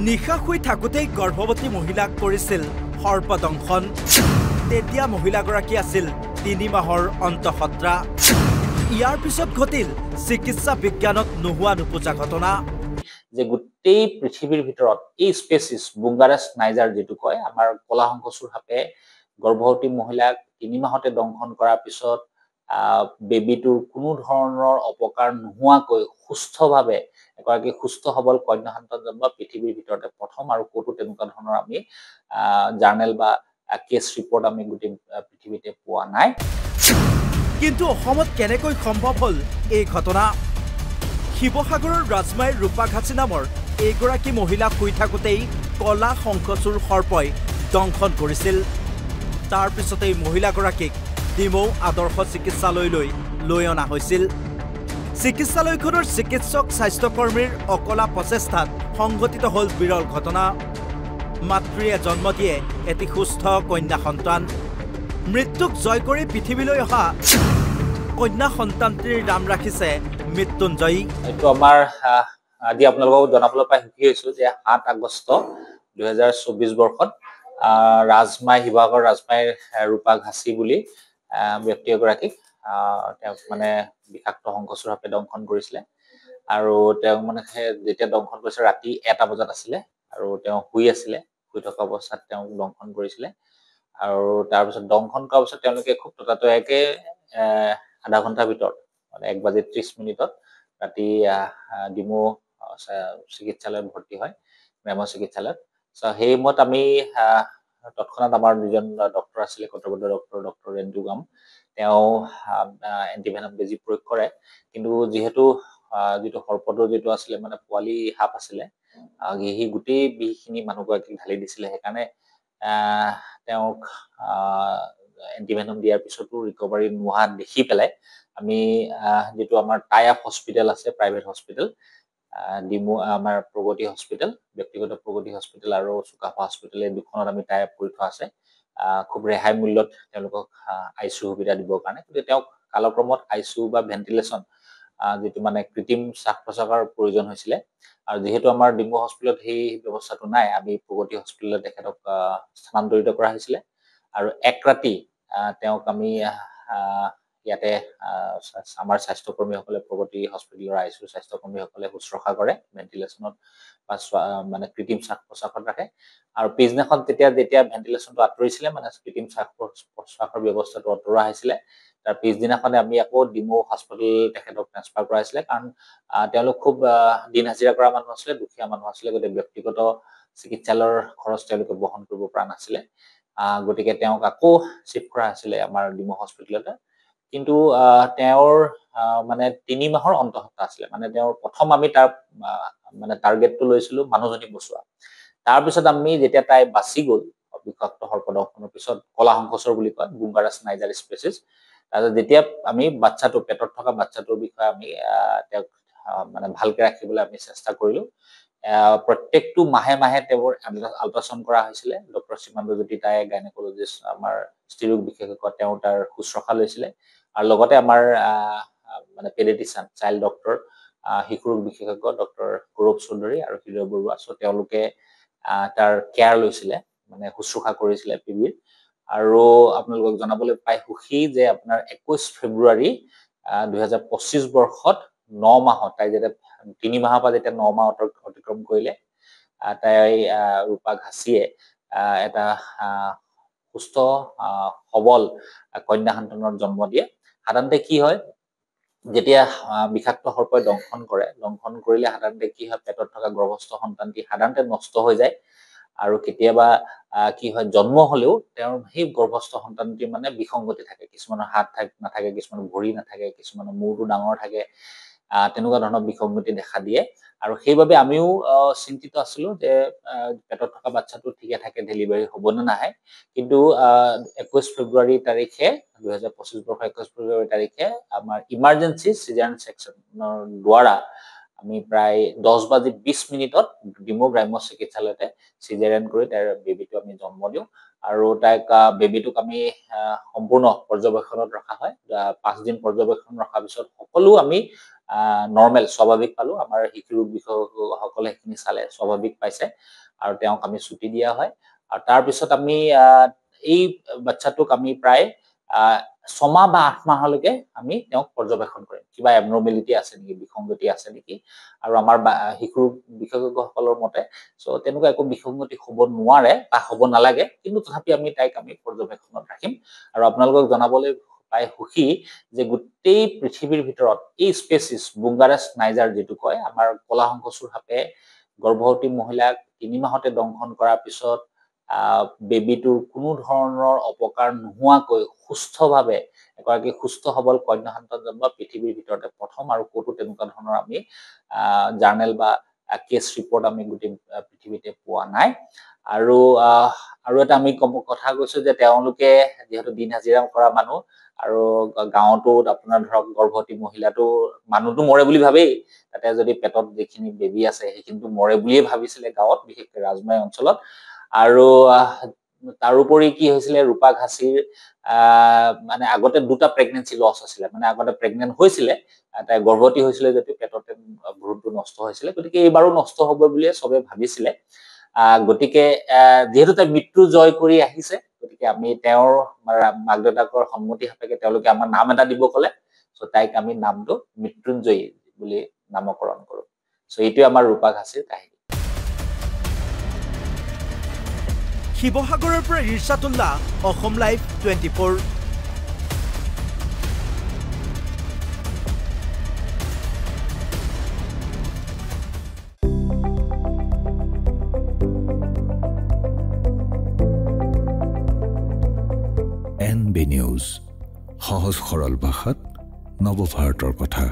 নিশা শুই থাকোঁতেই গৰ্ভৱতী মহিলাক কৰিছিল সৰ্পদংশন। তেতিয়া মহিলাগৰাকী আছিল ৩ মাহৰ অন্তঃসত্ৰা। ইয়াৰ পিছত ঘটিল চিকিৎসা বিজ্ঞানত নোহোৱা নোপোজা ঘটনা। যে গোটেই পৃথিৱীৰ ভিতৰত এই স্পেচিছ বুংগাৰাছ নাইজাৰ যেটো কয় আমাৰ কলা শংকচুৰ সাপে গৰ্ভৱতী মহিলাক ৩ মাহতে দংশন কৰাৰ পিছত বেবিটোৰ কোনো ধৰণৰ অপকাৰ নোহোৱাকৈ সুস্থভাৱে এগৰাকী সুস্থ সবল কন্যা সন্তান জন্ম পৃথিৱীৰ ভিতৰতে প্ৰথম আৰু ক'তো তেনেকুৱা ধৰণৰ আমি জাৰ্নেল বা কেছ ৰিপৰ্ট আমি গোটেই পৃথিৱীতে পোৱা নাই। কিন্তু অসমত কেনেকৈ সম্ভৱ হ'ল এই ঘটনা? শিৱসাগৰৰ ৰাজমাইৰ ৰূপাঘাচি নামৰ এইগৰাকী মহিলা শুই থাকোঁতেই কলা শংকচুৰ সৰ্পই দংশন কৰিছিল। তাৰ পিছতেই মহিলাগৰাকীক ডিমৌ আদৰ্শ চিকিৎসালয়লৈ লৈ অনা হৈছিল। চিকিৎসালয়খনৰ চিকিৎসক স্বাস্থ্যকৰ্মীৰ অকলা প্ৰচেষ্টাত সংঘটিত হ'ল বিৰল ঘটনা। মাতৃয়ে জন্ম দিয়ে এটি সুস্থ কন্যা সন্তান। মৃত্যুক জয় কৰি পৃথিৱীলৈ অহা কন্যা সন্তানটিৰ নাম ৰাখিছে মৃত্যুঞ্জয়ী। এইটো আমাৰ আজি আপোনালোকক জনাবলৈ পাই সুখী হৈছো যে ৭ আগষ্ট ২০২৪ বৰ্ষত ৰাজমাই শিৱসাগৰ ৰাজমাইৰ ৰূপাঘাচি বুলি ব্যক্তি এগৰাকীক তেওঁক মানে বিষাক্ত শংকচুৰ সাপে দংশন কৰিছিলে। আৰু তেওঁ মানে যেতিয়া দংশন কৰিছে ৰাতি ১টা বজাত আছিলে আৰু তেওঁ শুই থকা অৱস্থাত তেওঁক দংশন কৰিছিলে। আৰু তাৰপিছত দংশন কৰাৰ পিছত তেওঁলোকে খুব ততাতৈয়াকে আধা ঘণ্টাৰ ভিতৰত মানে ১:৩০ ৰাতি ডিমৌ চিকিৎসালয়ত ভৰ্তি হয়, গ্ৰাম্য চিকিৎসালয়ত। সেই সময়ত আমি তৎক্ষণাত আমাৰ দুজন ডক্টৰ আছিলে, কৰ্তব্যৰত ডক্টৰ ৰেণ্টু গাম, তেওঁ এণ্টিভেনম বেজী প্ৰয়োগ কৰে। কিন্তু যিহেতু যিটো সৰ্পটো যিটো আছিলে মানে পোৱালি সাপ আছিলে, সি গোটেই বিষখিনি মানুহগৰাকীক ঢালি দিছিলে। সেইকাৰণে তেওঁক এণ্টিভেনম দিয়াৰ পিছতো ৰিকভাৰী নোহোৱা দেখি পেলাই আমি যেটো আমাৰ টাই আপ হস্পিটেল আছে, প্ৰাইভেট হস্পিটেল, ডিমৌ আমাৰ প্ৰগতি হস্পিটেল, ব্যক্তিগত প্ৰগতি হস্পিটেল আৰু চুকাফা হস্পিটেল, এই দুখনত আমি টাই আপ কৰি থোৱা আছে খুব ৰেহাই মূল্যত তেওঁলোকক আইচিইউ সুবিধা দিবৰ কাৰণে। কিন্তু তেওঁক কালক্ৰমত আইচিইউ বা ভেন্টিলেশ্যন যেটো মানে কৃত্ৰিম শ্বাস প্ৰশ্বাসৰ প্ৰয়োজন হৈছিলে। আৰু যিহেতু আমাৰ ডিমৌ হস্পিটেলত সেই ব্যৱস্থাটো নাই, আমি প্ৰগতি হস্পিটেলত তেখেতক স্থানান্তৰিত কৰা হৈছিলে। আৰু এক ৰাতি তেওঁক আমি ইয়াতে আমাৰ স্বাস্থ্যকৰ্মীসকলে প্ৰগতি হস্পিটেলৰ আইচিইউ স্বাস্থ্যকৰ্মীসকলে শুশ্ৰূষা কৰে, ভেন্টিলেশ্যনত বা মানে কৃত্ৰিম শ্বাস প্ৰশ্বাসত ৰাখে। আৰু পিছদিনাখন যেতিয়া ভেন্টিলেশ্যনটো আঁতৰিছিলে, মানে কৃত্ৰিম শ্বাস প্ৰশ্বাসৰ ব্যৱস্থাটো আঁতৰোৱা হৈছিলে, তাৰ পিছদিনাখনে আমি আকৌ ডিমৌ হস্পিটেল তেখেতক ট্ৰান্সফাৰ কৰা হৈছিলে। কাৰণ তেওঁলোক খুব দিন হাজিৰা কৰা মানুহ আছিলে, দুখীয়া মানুহ আছিলে, গতিকে ব্যক্তিগত চিকিৎসালয়ৰ খৰচ তেওঁলোকে বহন কৰিব পৰা নাছিলে। গতিকে তেওঁক আকৌ চিফ্ট কৰা হৈছিলে আমাৰ ডিমৌ হস্পিটেলতে। কিন্তু তেওঁৰ মানে ৩ মাহৰ অন্তঃসত্ৰা আছিলে। মানে তেওঁৰ প্ৰথম আমি তাৰ মানে টাৰ্গেটটো লৈছিলো মানুহজনী বচোৱা। তাৰপিছত আমি যেতিয়া তাই বাচি গ'ল বিষাক্ত সৰ্পদংশনৰ পিছত, কলা শংকচুৰ বুলি কয়, বুংগাৰাছ নাইজাৰ স্পেচিছ। তাৰপিছত যেতিয়া আমি বাচ্চাটো পেটত থকা বাচ্চাটোৰ বিষয়ে আমি তেওঁক মানে ভালকে ৰাখিবলৈ আমি চেষ্টা কৰিলো। প্ৰত্যেকটো মাহে মাহে তেওঁৰ আল্ট্ৰাচাউণ্ড কৰা হৈছিলে। ডক্টৰ সীমান্তজ্যোতি তাই গাইনকলজিষ্ট, আমাৰ স্ত্ৰীৰোগ বিশেষজ্ঞ, তেওঁ তাৰ শুশ্ৰূষা লৈছিলে। আৰু লগতে আমাৰ মানে পেডিয়াট্ৰিচিয়ান, চাইল্ড ডক্টৰ, শিশু ৰোগ বিশেষজ্ঞ ডক্টৰ গৌৰৱ চৌধুৰী আৰু হৃদয় বৰুৱা, তেওঁলোকে তাৰ কেয়াৰ লৈছিলে, মানে শুশ্ৰূষা কৰিছিলে পিবিৰ। আৰু আপোনালোকক জনাবলৈ পাই সুখী যে আপোনাৰ ২১ ফেব্ৰুৱাৰী ২০২৫ বৰ্ষত ৯ মাহত, তাই যেতিয়া ৩ মাহৰ পৰা যেতিয়া ৯ মাহ অতিক্ৰম কৰিলে, তাই ৰূপাঘাচিয়ে এটা সুস্থ সবল কন্যা সন্তানৰ জন্ম দিয়ে। সাধাৰণতে কি হয়, যেতিয়া বিষাক্ত সৰ্পই দংশন কৰিলে সাধাৰণতে কি হয়, পেটত থকা গৰ্ভস্থ সন্তানটি সাধাৰণতে নষ্ট হৈ যায়। আৰু কেতিয়াবা কি হয়, জন্ম হলেও তেওঁৰ সেই গৰ্ভস্থ সন্তানটি মানে বিসংগতি থাকে। কিছুমানৰ হাত নাথাকে, কিছুমানৰ ভৰি নাথাকে, কিছুমানৰ মূৰটো ডাঙৰ থাকে, তেনেকুৱা ধৰণৰ বিসংগতি দেখা দিয়ে। আৰু সেইবাবে আমিও চিন্তিত আছিলো যে পেটত থকা বাচ্চাটো ঠিকে থাকে ডেলিভাৰী হ'ব নে নাহে। কিন্তু ২১ ফেব্ৰুৱাৰী তাৰিখে ২০২৫ বৰ্ষৰ ২১ ফেব্ৰুৱাৰী তাৰিখে আমাৰ ইমাৰ্জেঞ্চি চিজাৰিয়ান ছেকচনৰ দ্বাৰা আমি প্ৰায় 10:20 ডিমৌ গ্ৰাম্য চিকিৎসালয়তে চিজাৰিয়ান কৰি তাৰ বেবিটো আমি জন্ম দিওঁ। আৰু তাইক বেবীটোক আমি সম্পূৰ্ণ পৰ্যবেক্ষণত ৰখা হয় 5 দিন পৰ্যবেক্ষণ ৰখাৰ পিছত সকলো আমি নৰ্মেল স্বাভাৱিক পালো আমাৰ শিশু ৰোগ বিশেষজ্ঞসকলে সেইখিনি চালে স্বাভাৱিক পাইছে আৰু তেওঁক আমি ছুটি দিয়া হয় আৰু তাৰ পিছত আমি এই বাচ্চাটোক আমি প্ৰায় 6 মাহ বা 8 মাহলৈকে আমি তেওঁক পৰ্যবেক্ষণ কৰিম কিবা এবনৰ্মেলিটি আছে নেকি বিসংগতি আছে নেকি আৰু আমাৰ শিশু বিশেষজ্ঞসকলৰ মতে সো তেনেকুৱা একো বিসংগতি হ'ব নোৱাৰে বা হ'ব নালাগে কিন্তু তথাপি আমি তাইক আমি পৰ্যবেক্ষণত ৰাখিম আৰু আপোনালোকক জনাবলৈ পাই সুখী যে গোটেই পৃথিৱীৰ ভিতৰত এই স্পেচিছ বুংগাৰাছ নাইজাৰ যেটো কয় আমাৰ কলা শংকচুৰ সাপে গৰ্ভৱতী মহিলাক 3 মাহতে দংশন কৰাৰ পিছত বেবিটোৰ কোনো ধৰণৰ অপকাৰ নোহোৱাকৈ সুস্থভাৱে এগৰাকী সুস্থ সবল কন্যা সন্তান জন্ম পৃথিৱীৰ ভিতৰতে প্ৰথম আৰু কোটো তেনেকুৱা ধৰণৰ আমি জাৰ্নেল বা কেছ ৰিপৰ্ট আমি গোটেই পৃথিৱীতে পোৱা নাই আৰু এটা আমি কথা কৈছো যে তেওঁলোকে যেহেতু দিন হাজিৰা কৰা মানুহ আৰু গাঁৱতো আপোনাৰ ধৰক গৰ্ভৱতী মহিলাটো মানুহটো মৰে বুলি ভাবেই তাতে যদি পেটত যিখিনি বেবী আছে সেইখিনিটো মৰে বুলিয়ে ভাবিছিলে গাঁৱত বিশেষকৈ ৰাজমাই অঞ্চলত আৰু তাৰোপৰি কি হৈছিলে ৰূপা ঘাসিৰ মানে আগতে দুটা প্ৰেগনেন্সি লছ আছিল মানে আগতে প্ৰেগনেন্ট হৈছিল তাই গৰ্ভৱতী হৈছিল যদি পেটতে ভ্ৰূণটো নষ্ট হৈছিল গতিকে এইবাৰো নষ্ট হ'ব বুলি সবে ভাবিছিলে গতিকে যেহেতু তাই মৃত্যু জয় কৰি আহিছে গতিকে আমি তেওঁৰ মাক দেউতাকৰ সন্মতি সাপেক্ষে তেওঁলোকে আমাৰ নাম এটা দিব ক'লে সো তাইক আমি নামটো মৃত্যুঞ্জয়ী বুলি নামকৰণ কৰো সো এইটো আমাৰ ৰূপা ঘাসিৰ কাহিনী শিৱসাগৰৰ পৰা ইৰছাতুল্লাহ অসম লাইভ 24 NB নিউজ সহজ সৰল ভাষাত নৱভাৰতৰ কথা